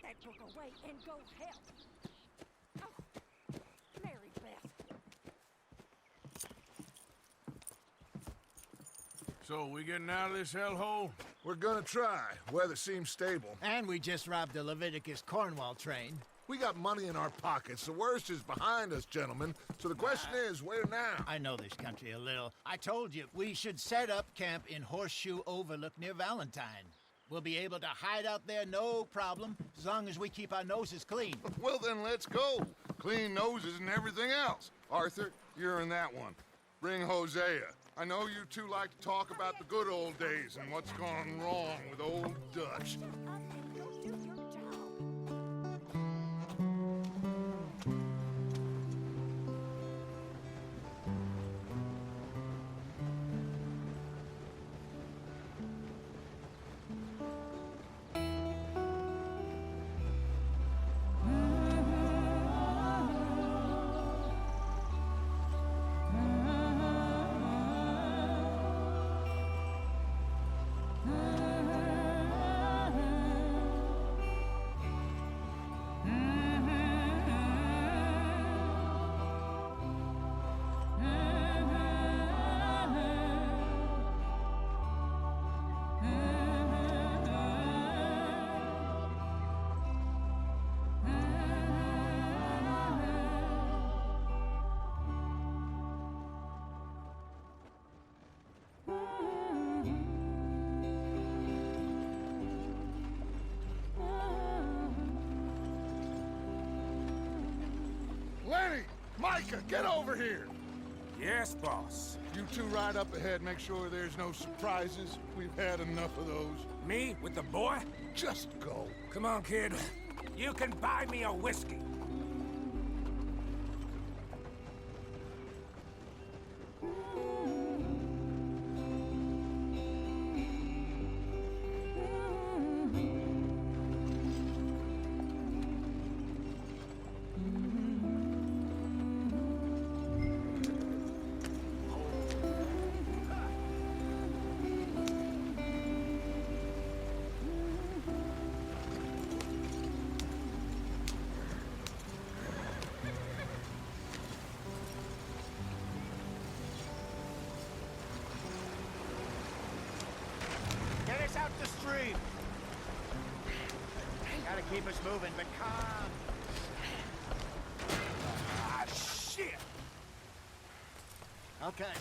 that book away and go help. Oh, Mary Beth. So, we getting out of this hellhole? We're gonna try. Weather seems stable. And we just robbed the Leviticus Cornwall train. We got money in our pockets. The worst is behind us, gentlemen. So the question is, where now? I know this country a little. I told you, we should set up camp in Horseshoe Overlook near Valentine. We'll be able to hide out there, no problem, as long as we keep our noses clean. Well, then let's go. Clean noses and everything else. Arthur, you're in that one. Bring Hosea. I know you two like to talk about the good old days and what's gone wrong with old Dutch. Shut up and go do your job. Lenny! Micah, get over here! Yes, boss. You two ride up ahead, make sure there's no surprises. We've had enough of those. Me with the boy? Just go. Come on, kid. You can buy me a whiskey. Get us out the stream. Gotta keep us moving, but calm. Ah, shit! Okay,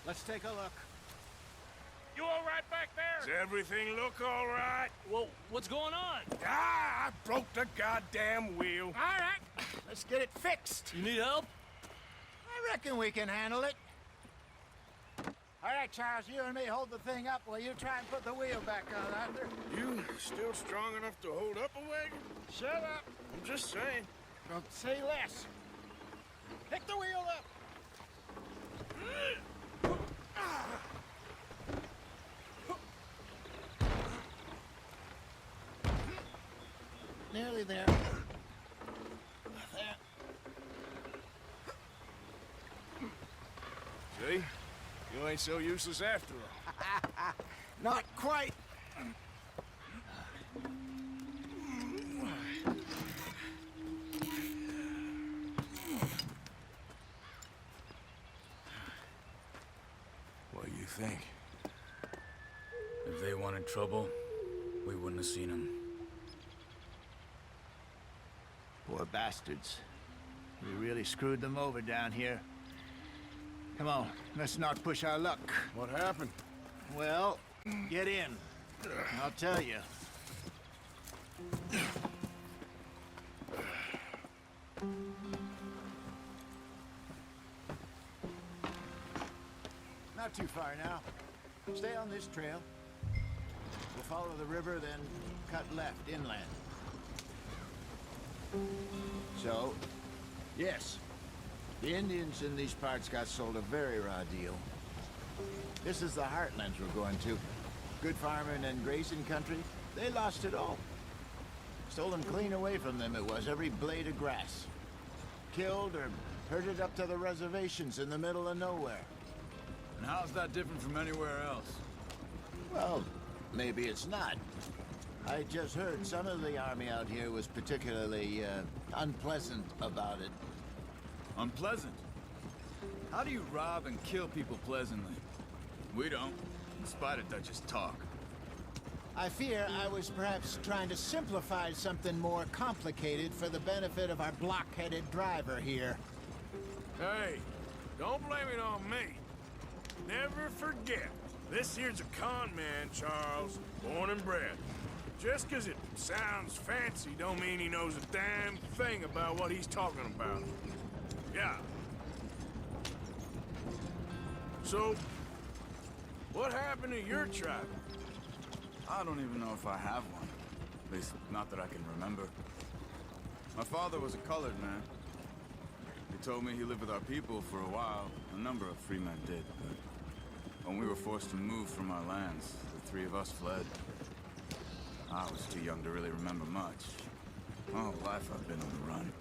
let's take a look. You all right back Does there? everything look all right? Well, what's going on? Ah, I broke the goddamn wheel. All right, let's get it fixed. You need help? I reckon we can handle it. All right, Charles, you and me hold the thing up while you try and put the wheel back on, Arthur. You still strong enough to hold up a wagon? Shut up. I'm just saying. Don't say less. Pick the wheel up. Nearly there. There. See? You ain't so useless after all. Not quite. What do you think? If they wanted trouble, we wouldn't have seen them. Poor bastards. We really screwed them over down here. Come on, let's not push our luck. What happened? Well, get in. I'll tell you. Not too far now. Stay on this trail. We'll follow the river, then cut left inland. So, yes, the Indians in these parts got sold a very raw deal. This is the heartlands we're going to. Good farming and grazing country, they lost it all. Stolen clean away from them it was, every blade of grass. Killed or herded up to the reservations in the middle of nowhere. And how's that different from anywhere else? Well, maybe it's not. I just heard some of the army out here was particularly, unpleasant about it. Unpleasant? How do you rob and kill people pleasantly? We don't, in spite of Dutch's talk. I fear I was perhaps trying to simplify something more complicated for the benefit of our block-headed driver here. Hey, don't blame it on me. Never forget, this here's a con man, Charles, born and bred. Just 'cause it sounds fancy don't mean he knows a damn thing about what he's talking about. Yeah. So, what happened to your tribe? I don't even know if I have one. At least, not that I can remember. My father was a colored man. He told me he lived with our people for a while. A number of free men did, but when we were forced to move from our lands, the three of us fled. I was too young to really remember much. My whole life I've been on the run.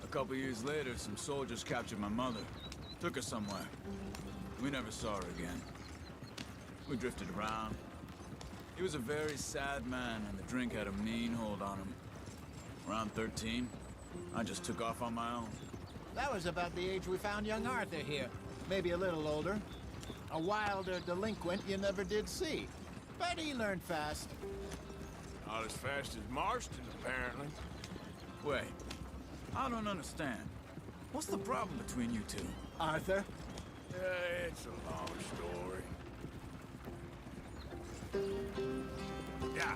A couple years later, some soldiers captured my mother. Took her somewhere. We never saw her again. We drifted around. He was a very sad man, and the drink had a mean hold on him. Around 13, I just took off on my own. That was about the age we found young Arthur here. Maybe a little older. A wilder delinquent you never did see. But he learned fast. Not as fast as Marston, apparently. Wait, I don't understand. What's the problem between you two? Arthur? It's a long story. Yeah,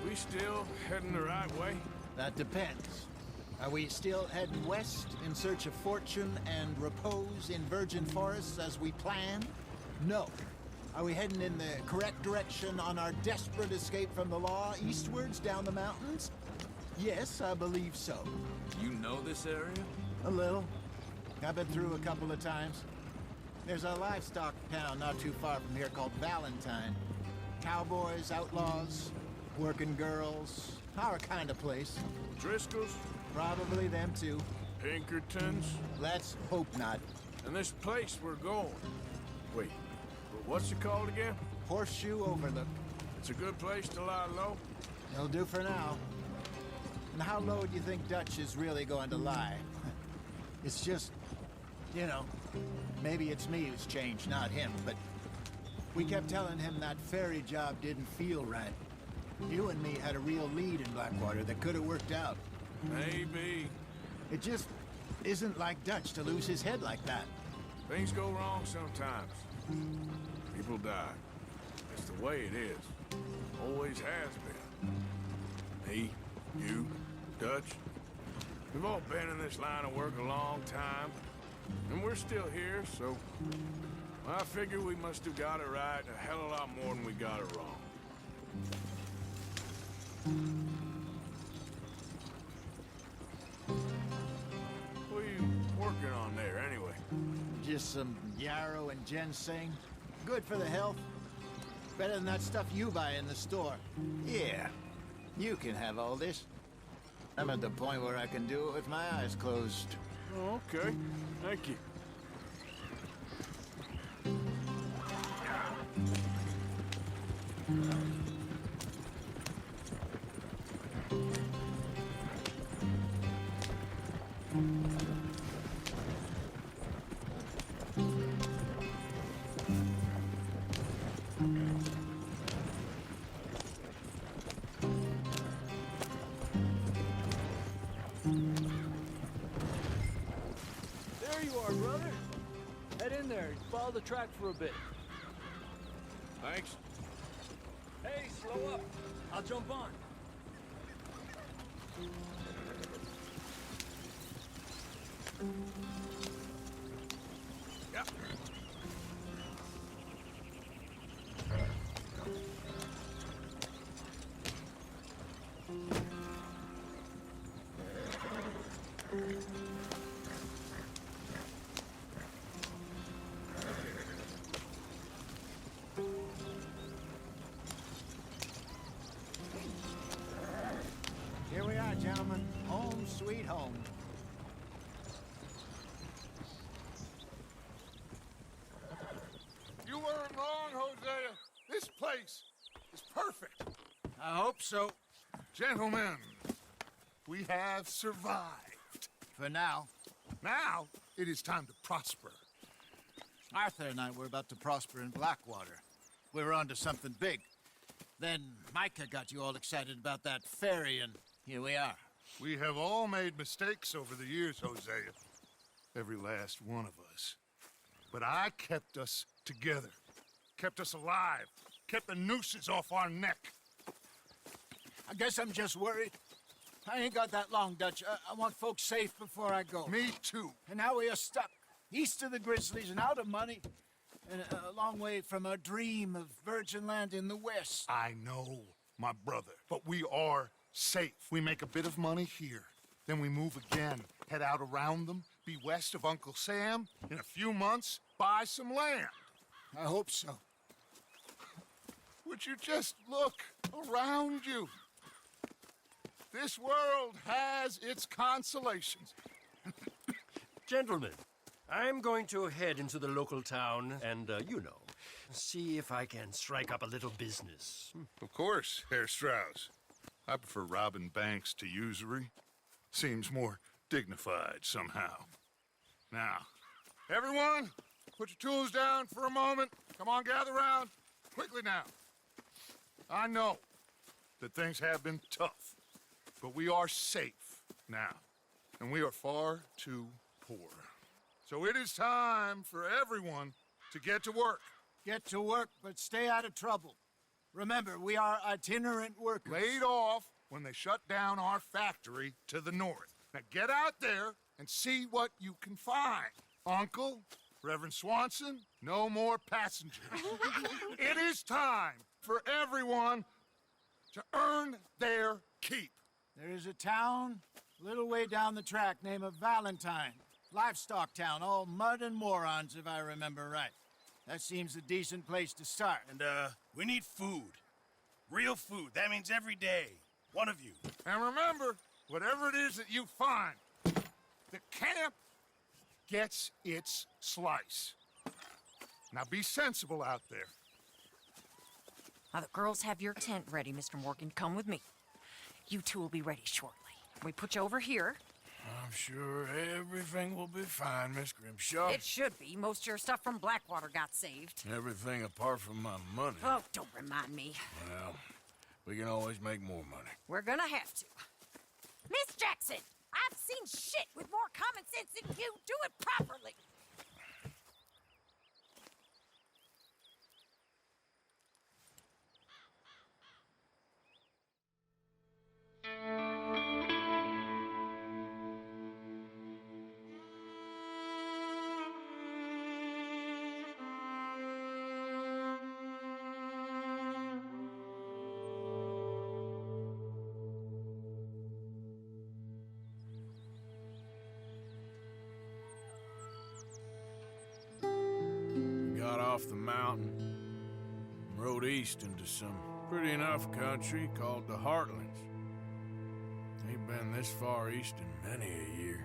we still heading the right way? That depends. Are we still heading west in search of fortune and repose in virgin forests as we planned? No. Are we heading in the correct direction on our desperate escape from the law eastwards down the mountains? Yes, I believe so. You know this area? A little. I've been through a couple of times. There's a livestock town not too far from here called Valentine. Cowboys, outlaws, working girls, our kind of place. Driscoll's? Probably them too. Pinkertons? Let's hope not. And this place we're going. Wait, what's it called again? Horseshoe Overlook. It's a good place to lie low? It'll do for now. And how low do you think Dutch is really going to lie? It's just, you know, maybe it's me who's changed, not him, but we kept telling him that ferry job didn't feel right. You and me had a real lead in Blackwater that could have worked out. Maybe. It just isn't like Dutch to lose his head like that. Things go wrong sometimes. People die. It's the way it is. Always has been. Me, you, Dutch. We've all been in this line of work a long time. And we're still here, so I figure we must have got it right a hell of a lot more than we got it wrong. What are you working on there, anyway? Just some yarrow and ginseng. Good for the health. Better than that stuff you buy in the store. Yeah, you can have all this. I'm at the point where I can do it with my eyes closed. Oh, okay. Thank you. There you are, brother. Head in there and follow the track for a bit. Thanks. Hey, slow up. I'll jump on. Yep. Here we are, gentlemen. Home sweet home. You weren't wrong, Hosea. This place is perfect. I hope so. Gentlemen, we have survived. For now. Now, it is time to prosper. Arthur and I were about to prosper in Blackwater. We were onto something big. Then Micah got you all excited about that ferry, and here we are. We have all made mistakes over the years, Hosea. Every last one of us. But I kept us together. Kept us alive. Kept the nooses off our neck. I guess I'm just worried. I ain't got that long, Dutch. I want folks safe before I go. Me too. And now we are stuck, east of the Grizzlies and out of money, and a long way from our dream of virgin land in the west. I know, my brother, but we are safe. We make a bit of money here, then we move again, head out around them, be west of Uncle Sam, in a few months, buy some land. I hope so. Would you just look around you? This world has its consolations. Gentlemen, I'm going to head into the local town and, see if I can strike up a little business. Of course, Herr Strauss. I prefer robbing banks to usury. Seems more dignified somehow. Now, everyone, put your tools down for a moment. Come on, gather round. Quickly now. I know that things have been tough, but we are safe now, and we are far too poor. So it is time for everyone to get to work. Get to work, but stay out of trouble. Remember, we are itinerant workers. Laid off when they shut down our factory to the north. Now get out there and see what you can find. Uncle, Reverend Swanson, no more passengers. It is time for everyone to earn their keep. There is a town a little way down the track named Valentine. Livestock town, all mud and morons, if I remember right. That seems a decent place to start. And, we need food. Real food. That means every day. One of you. And remember, whatever it is that you find, the camp gets its slice. Now be sensible out there. Now, the girls have your tent ready, Mr. Morgan. Come with me. You two will be ready shortly. We put you over here. I'm sure everything will be fine, Miss Grimshaw. It should be. Most of your stuff from Blackwater got saved. Everything apart from my money. Oh, don't remind me. Well, we can always make more money. We're gonna have to. Miss Jackson, I've seen shit with more common sense than you. Do it properly. Got off the mountain and rode east into some pretty enough country called the Heartlands. Ain't been this far east in many a year.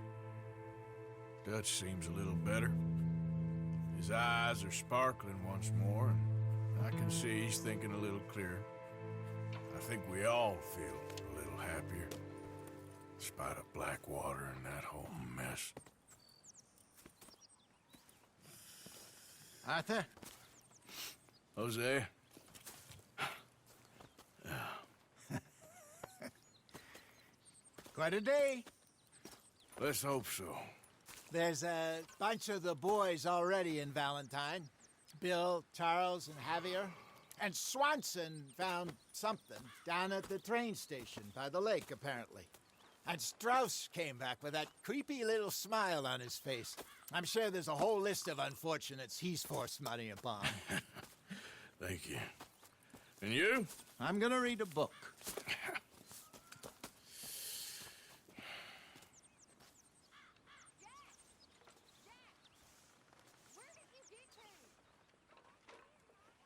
Dutch seems a little better. His eyes are sparkling once more, and I can see he's thinking a little clearer. I think we all feel a little happier, in spite of Blackwater and that whole mess. Arthur? Jose? Quite a day. Let's hope so. There's a bunch of the boys already in Valentine. Bill, Charles, and Javier. And Swanson found something down at the train station by the lake, apparently. And Strauss came back with that creepy little smile on his face. I'm sure there's a whole list of unfortunates he's forced money upon. Thank you. And you? I'm gonna read a book.